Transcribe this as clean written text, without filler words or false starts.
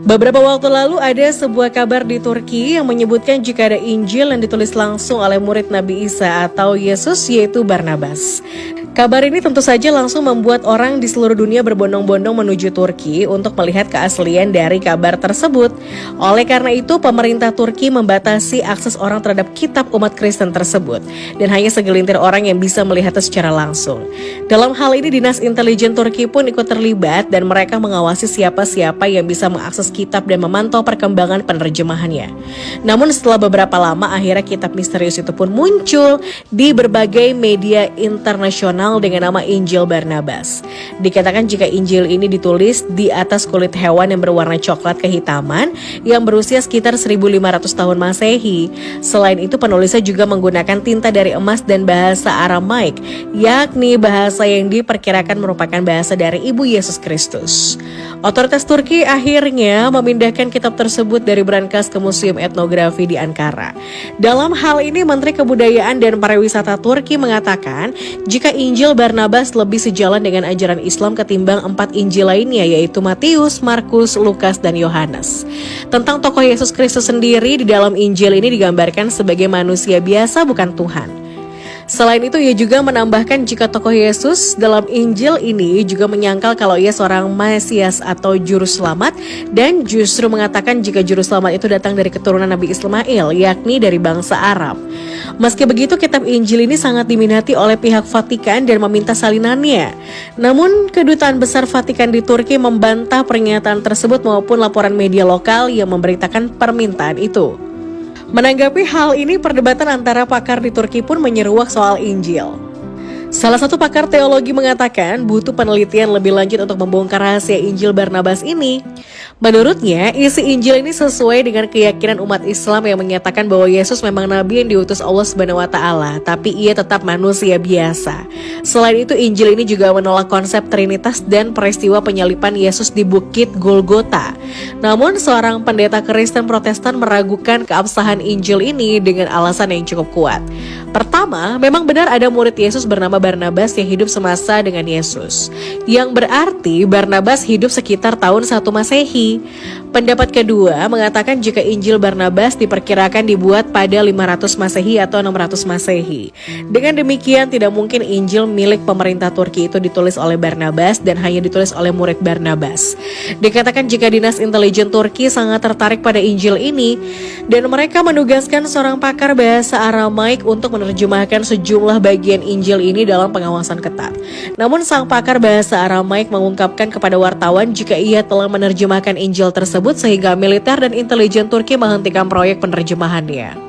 Beberapa waktu lalu ada sebuah kabar di Turki yang menyebutkan jika ada Injil yang ditulis langsung oleh murid Nabi Isa atau Yesus, yaitu Barnabas. Kabar ini tentu saja langsung membuat orang di seluruh dunia berbondong-bondong menuju Turki untuk melihat keaslian dari kabar tersebut. Oleh karena itu, pemerintah Turki membatasi akses orang terhadap kitab umat Kristen tersebut dan hanya segelintir orang yang bisa melihatnya secara langsung. Dalam hal ini, Dinas Intelijen Turki pun ikut terlibat dan mereka mengawasi siapa-siapa yang bisa mengakses kitab dan memantau perkembangan penerjemahannya. Namun setelah beberapa lama, akhirnya kitab misterius itu pun muncul di berbagai media internasional dengan nama Injil Barnabas. Dikatakan jika Injil ini ditulis di atas kulit hewan yang berwarna coklat kehitaman yang berusia sekitar 1500 tahun Masehi. Selain itu, penulisnya juga menggunakan tinta dari emas dan bahasa Aramaik, yakni bahasa yang diperkirakan merupakan bahasa dari Ibu Yesus Kristus. Otoritas Turki akhirnya memindahkan kitab tersebut dari brankas ke Museum Etnografi di Ankara. Dalam hal ini, Menteri Kebudayaan dan Pariwisata Turki mengatakan jika Injil Barnabas lebih sejalan dengan ajaran Islam ketimbang 4 Injil lainnya, yaitu Matius, Markus, Lukas, dan Yohanes. Tentang tokoh Yesus Kristus sendiri, di dalam Injil ini digambarkan sebagai manusia biasa, bukan Tuhan. Selain itu, ia juga menambahkan jika tokoh Yesus dalam Injil ini juga menyangkal kalau ia seorang Mesias atau Juru Selamat, dan justru mengatakan jika Juru Selamat itu datang dari keturunan Nabi Ismail, yakni dari bangsa Arab. Meski begitu, kitab Injil ini sangat diminati oleh pihak Vatikan dan meminta salinannya. Namun, Kedutaan Besar Vatikan di Turki membantah pernyataan tersebut maupun laporan media lokal yang memberitakan permintaan itu. Menanggapi hal ini, perdebatan antara pakar di Turki pun menyeruak soal Injil. Salah satu pakar teologi mengatakan butuh penelitian lebih lanjut untuk membongkar rahasia Injil Barnabas ini. Menurutnya, isi Injil ini sesuai dengan keyakinan umat Islam yang menyatakan bahwa Yesus memang nabi yang diutus Allah SWT, tapi ia tetap manusia biasa. Selain itu, Injil ini juga menolak konsep Trinitas dan peristiwa penyaliban Yesus di Bukit Golgota. Namun, seorang pendeta Kristen Protestan meragukan keabsahan Injil ini dengan alasan yang cukup kuat. Pertama, memang benar ada murid Yesus bernama Barnabas yang hidup semasa dengan Yesus, yang berarti Barnabas hidup sekitar tahun 1 Masehi. Pendapat kedua mengatakan jika Injil Barnabas diperkirakan dibuat pada 500 Masehi atau 600 Masehi. Dengan demikian, tidak mungkin Injil milik pemerintah Turki itu ditulis oleh Barnabas dan hanya ditulis oleh murid Barnabas. Dikatakan jika Dinas Intelijen Turki sangat tertarik pada Injil ini dan mereka menugaskan seorang pakar bahasa Aramaik untuk menerjemahkan sejumlah bagian Injil ini dalam pengawasan ketat. Namun sang pakar bahasa Aramaik mengungkapkan kepada wartawan jika ia telah menerjemahkan Injil tersebut sehingga militer dan intelijen Turki menghentikan proyek penerjemahannya.